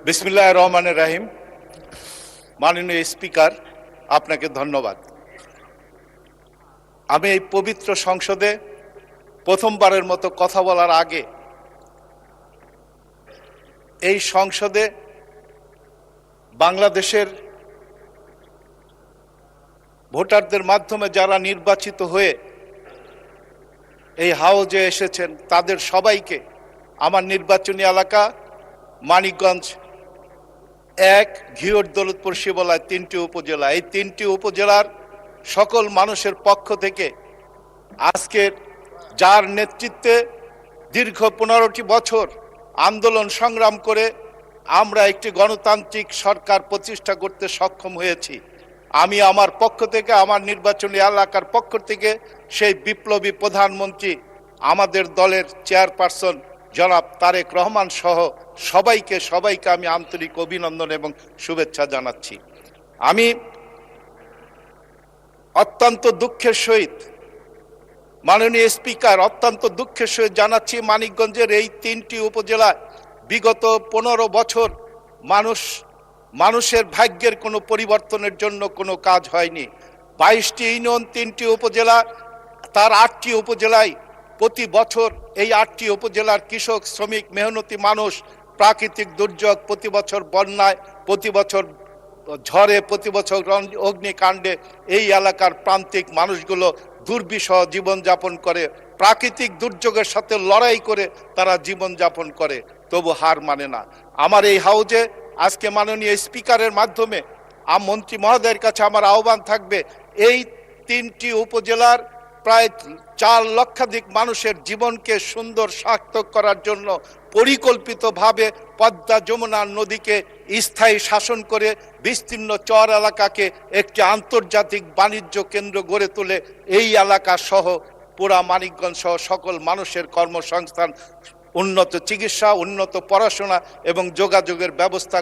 বিসমিল্লাহির রহমানির রহিম। মাননীয় স্পিকার, আপনাকে ধন্যবাদ। আমি এই পবিত্র সংসদে প্রথমবারের মতো কথা বলার আগে এই সংসদে বাংলাদেশের ভোটারদের মাধ্যমে যারা নির্বাচিত হয়ে এই হাউজে এসেছেন তাদের সবাইকে আমার নির্বাচনী এলাকা মানিকগঞ্জ 1 ঘিওর দৌলতপুর শিবলয় 3টি উপজেলা, এই 3টি উপজেলার সকল মানুষের পক্ষ থেকে আজকের যার নেতৃত্বে দীর্ঘ 15টি বছর আন্দোলন সংগ্রাম করে আমরা একটি গণতান্ত্রিক সরকার প্রতিষ্ঠা করতে সক্ষম হয়েছি, আমি আমার পক্ষ থেকে, আমার নির্বাচনী এলাকার পক্ষ থেকে সেই বিপ্লবী প্রধানমন্ত্রী আমাদের দলের চেয়ারপারসন জনাব তারেক রহমান সহ সবাইকে আমি আন্তরিক অভিনন্দন এবং শুভেচ্ছা জানাচ্ছি। আমি অত্যন্ত দুঃখের সহিত মাননীয় স্পিকার অত্যন্ত দুঃখের সহিত জানাচ্ছি, মানিকগঞ্জের এই 3টি উপজেলায় বিগত 15 বছর মানুষের ভাগ্যের কোনো পরিবর্তনের জন্য কোনো কাজ হয়নি। 22টি ইউনিয়ন, 3টি উপজেলা, তার 8টি উপজেলায় প্রতি বছর এই 8টি উপজেলার কৃষক, শ্রমিক, মেহনতি মানুষ প্রাকৃতিক দুর্যোগ, প্রতি বছর বন্যায়, প্রতি বছর ঝড়ে, প্রতি বছর অগ্নিকাণ্ডে এই এলাকার প্রান্তিক মানুষগুলো দুর্বিষহ জীবনযাপন করে, প্রাকৃতিক দুর্যোগের সাথে লড়াই করে তারা জীবনযাপন করে, তবু হার মানে না। আমার এই হাউজে আজকে মাননীয় স্পিকারের মাধ্যমে মন্ত্রী মহোদয়ের কাছে আমার আহ্বান থাকবে, এই 3টি উপজেলার প্রায় 4 লক্ষাধিক মানুষের জীবনকে সুন্দর সার্থক করার জন্য পরিকল্পিতভাবে পদ্মা যমুনা নদীকে স্থায়ী শাসন করে বিস্তীর্ণ চর এলাকাকে একটি আন্তর্জাতিক বাণিজ্য কেন্দ্র গড়ে তুলে এই এলাকা সহ পুরা মানিকগঞ্জ সহ সকল মানুষের কর্মসংস্থান, উন্নত চিকিৎসা, উন্নত পড়াশোনা এবং যোগাযোগের ব্যবস্থা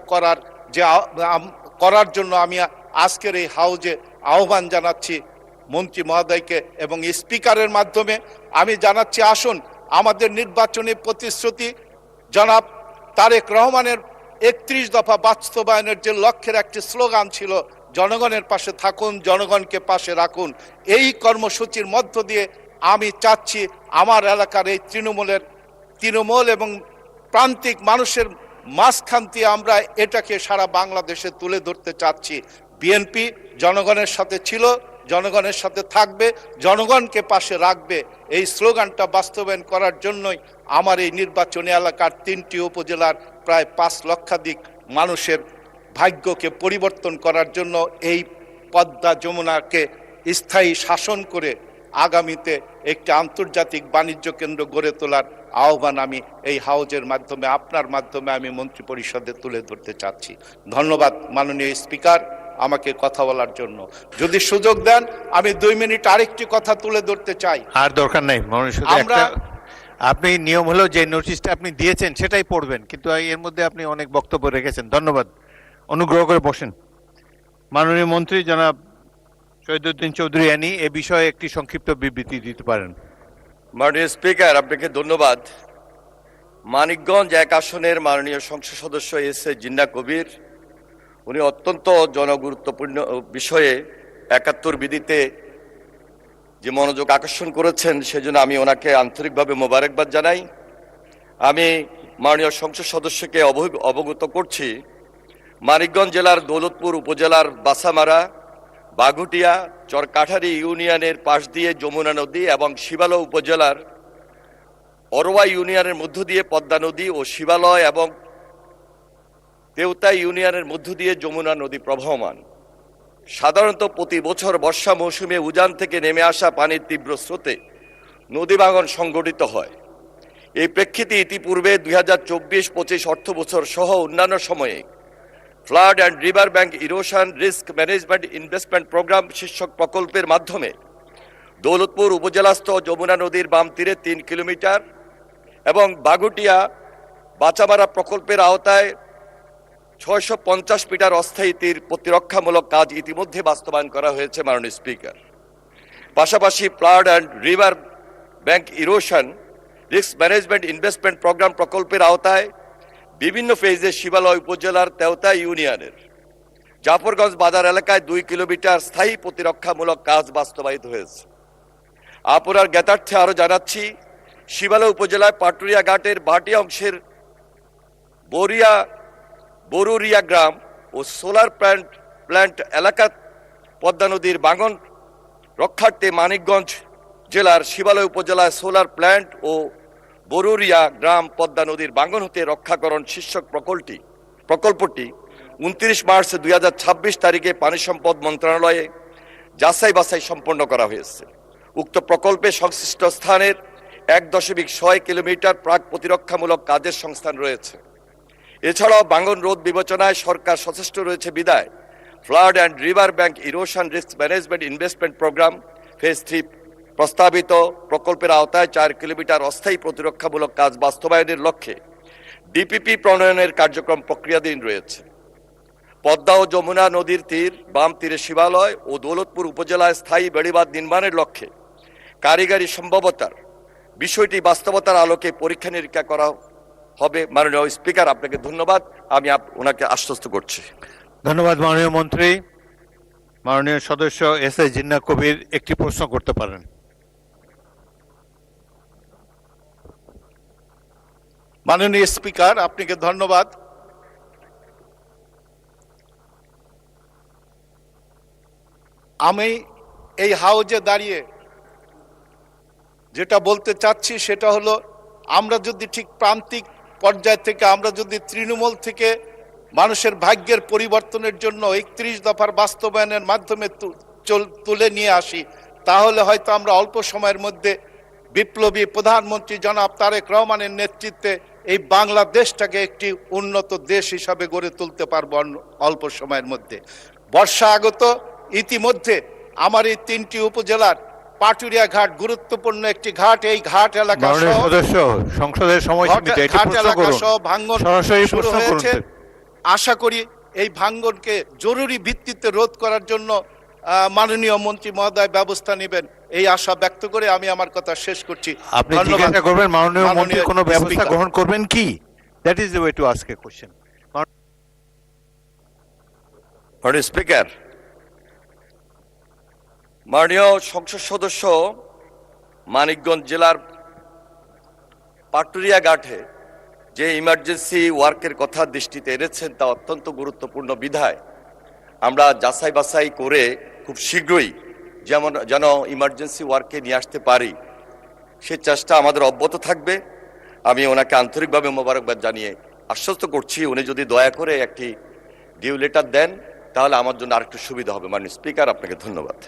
করার জন্য আমি আজকের এই হাউজে আহ্বান জানাচ্ছি মন্ত্রী মহোদয়কে এবং স্পিকারের মাধ্যমে আমি জানাচ্ছি, আসুন আমাদের নির্বাচনী প্রতিশ্রুতি জনাব তারেক রহমানের 31 দফা বাস্তবায়নের যে লক্ষ্যের একটি স্লোগান ছিল, জনগণের পাশে থাকুন, জনগণকে পাশে রাখুন, এই কর্মসূচির মধ্য দিয়ে আমি চাচ্ছি আমার এলাকার এই তৃণমূল এবং প্রান্তিক মানুষের মাঝখান দিয়ে আমরা এটাকে সারা বাংলাদেশে তুলে ধরতে চাচ্ছি। বিএনপি জনগণের সাথে ছিল, জনগণের সাথে থাকবে, জনগণকে পাশে রাখবে, এই স্লোগানটা বাস্তবায়ন করার জন্যই আমার এই নির্বাচনী এলাকার 3টি উপজেলার প্রায় 5 লক্ষাধিক মানুষের ভাগ্যকে পরিবর্তন করার জন্য এই পদ্মা যমুনাকে স্থায়ী শাসন করে আগামীতে একটি আন্তর্জাতিক বাণিজ্য কেন্দ্র গড়ে তোলার আহ্বান আমি এই হাউজের মাধ্যমে, আপনার মাধ্যমে আমি মন্ত্রী পরিষদে তুলে ধরতে চাচ্ছি। ধন্যবাদ মাননীয় স্পিকার আমাকে কথা বলার জন্য। যদি সুযোগ দেন আমি 2 মিনিট আরেকটি কথা তুলে ধরতে চাই। আর দরকার নাই, আমরা আপনি নিয়ম হলো যে নোটিশটা আপনি দিয়েছেন সেটাই পড়বেন, কিন্তু এর মধ্যে আপনি অনেক বক্তব্য রেখেছেন। ধন্যবাদ, অনুগ্রহ করে বসেন। মাননীয় মন্ত্রী জনাব শহীদউদ্দিন চৌধুরী অ্যানি এ বিষয়ে একটি সংক্ষিপ্ত বিবৃতি দিতে পারেন। মাননীয় স্পিকার, আপনাকে ধন্যবাদ। মানিকগঞ্জ 1 আসনের মাননীয় সংসদ সদস্য এস.এ. জিন্না কবির, উনি অত্যন্ত জনগুরুত্বপূর্ণ বিষয়ে 71 বিধিতে যে মনোযোগ আকর্ষণ করেছেন সেজন্য আমি ওনাকে আন্তরিকভাবে মোবারকবাদ জানাই। আমি মাননীয় সংসদ সদস্যকে অবগত করছি, মানিকগঞ্জ জেলার দৌলতপুর উপজেলার বাসামারা, বাঘুটিয়া, চরকাঠারি ইউনিয়নের পাশ দিয়ে যমুনা নদী এবং শিবালয় উপজেলার অরোয়া ইউনিয়নের মধ্য দিয়ে পদ্মা নদী ও শিবালয় এবং তেওতা ইউনিয়নের মধ্য দিয়ে যমুনা নদী প্রবহমান। সাধারণত প্রতি বছর বর্ষা মৌসুমে উজান থেকে নেমে আসা পানির তীব্র স্রোতে নদী ভাঙন সংঘটিত হয়। এই প্রেক্ষিতে ইতিপূর্বে 2024-25 অর্থ বছর সহ অন্যান্য সময়ে flood and river bank erosion risk management investment programme শীর্ষক প্রকল্পের মাধ্যমে দৌলতপুর উপজেলাস্থ যমুনা নদীর বাম তীরে 3 কিলোমিটার এবং বাগুটিয়া বাচামারা প্রকল্পের আওতায় 650 মিটার অস্থায়ী তীর প্রতিরক্ষামূলক কাজ ইতিমধ্যে বাস্তবায়ন করা হয়েছে মাননীয় স্পিকার। পাশাপাশি flood and river bank erosion risk management investment programme প্রকল্পের আওতায় বিভিন্ন ফেজে শিবালয় উপজেলার তেওতা ইউনিয়নের জাফরগঞ্জ বাজার এলাকায় 2 কিলোমিটার স্থায়ী প্রতিরক্ষামূলক কাজ বাস্তবায়িত হয়েছে। আপনার জ্ঞাতার্থে আরো জানাচ্ছি, শিবালয় উপজেলায় পাটুরিয়া ঘাটের বাটি অংশের বরুরিয়া গ্রাম ও সোলার প্ল্যান্ট এলাকা পদ্মা নদীর ভাঙন রক্ষার্থে মানিকগঞ্জ জেলার শিবালয় উপজেলায় সোলার প্ল্যান্ট ও বরুরিয়া গ্রাম পদ্মা নদীর ভাঙন হতে রক্ষাকরণ শীর্ষক প্রকল্পটি 29 মার্চ 2026 তারিখে পানি সম্পদ মন্ত্রণালয়ে যাচাই বাছাই সম্পন্ন করা হয়েছে। উক্ত প্রকল্পে সংশ্লিষ্ট স্থানের 1.6 কিলোমিটার প্রাক প্রতিরক্ষামূলক কাজের সংস্থান রয়েছে। এছাড়াও ভাঙন রোধ বিবেচনায় সরকার সচেষ্ট রয়েছে বিদায় flood and river bank erosion risk management investment programme phase 3 প্রস্তাবিত প্রকল্পের আওতায় 4 কিলোমিটার অস্থায়ী প্রতিরক্ষামূলক কাজ বাস্তবায়নের লক্ষ্যে ডিপিপি প্রণয়নের কার্যক্রম প্রক্রিয়াধীন রয়েছে। পদ্মা ও যমুনা নদীর বাম তীরে শিবালয় ও দৌলতপুর উপজেলায় স্থায়ী বেড়িবাঁধ নির্মাণের লক্ষ্যে কারিগরি সম্ভাব্যতার বিষয়টি বাস্তবতার আলোকে পরীক্ষা নিরীক্ষা করা হবে। মাননীয় স্পিকার, আপনাকে ধন্যবাদ। আমি ওনাকে আশ্বস্ত করছি। ধন্যবাদ মাননীয় মন্ত্রী। মাননীয় সদস্য এস জিন্নাহ কবির একটি প্রশ্ন করতে পারেন। মাননীয় স্পিকার, আপনাকে ধন্যবাদ। আমি এই হাউজে দাঁড়িয়ে যেটা বলতে চাচ্ছি সেটা হলো, আমরা যদি ঠিক প্রান্তিক পর্যায় থেকে, আমরা যদি তৃণমূল থেকে মানুষের ভাগ্যের পরিবর্তনের জন্য 31 দফার বাস্তবায়নের মাধ্যমে তুলে নিয়ে আসি, তাহলে হয়তো আমরা অল্প সময়ের মধ্যে বিপ্লবী প্রধানমন্ত্রী জনাব তারেক রহমানের নেতৃত্বে এই বাংলাদেশটাকে একটি উন্নত দেশ হিসাবে গড়ে তুলতে পারবো অল্প সময়ের মধ্যে। বর্ষা আগত, ইতিমধ্যে আমার এই 3টি উপজেলার পাটুরিয়া ঘাট গুরুত্বপূর্ণ একটি ঘাট, এই ঘাট এলাকা সংসদের সময় সহ ভাঙ্গন শুরু হয়েছে। আশা করি এই ভাঙ্গনকে জরুরি ভিত্তিতে রোধ করার জন্য মাননীয় মন্ত্রী মহোদয় ব্যবস্থা নেবেন, এই আশা ব্যক্ত করে আমি আমার কথা শেষ করছি। আপনি জিজ্ঞাসা করবেন মাননীয় মন্ত্রী কোনো ব্যবস্থা গ্রহণ করবেন কি? That is the way to ask a question. মাননীয় স্পিকার, মাননীয় সংসদ সদস্য মানিকগঞ্জ জেলার পাটুরিয়া ঘাটে যে ইমার্জেন্সি ওয়ার্কের কথা দৃষ্টিতে এনেছেন তা অত্যন্ত গুরুত্বপূর্ণ বিধায় আমরা যাচাই বাছাই করে খুব শীঘ্রই যেন ইমার্জেন্সি ওয়ার্কে নিয়ে আসতে পারি, সে চেষ্টা আমাদের অব্যাহত থাকবে। আমি ওনাকে আন্তরিকভাবে মোবারকবাদ জানিয়ে আশ্বস্ত করছি, উনি যদি দয়া করে একটি ডিউ লেটার দেন তাহলে আমার জন্য আরেকটু সুবিধা হবে। মাননীয় স্পিকার, আপনাকে ধন্যবাদ।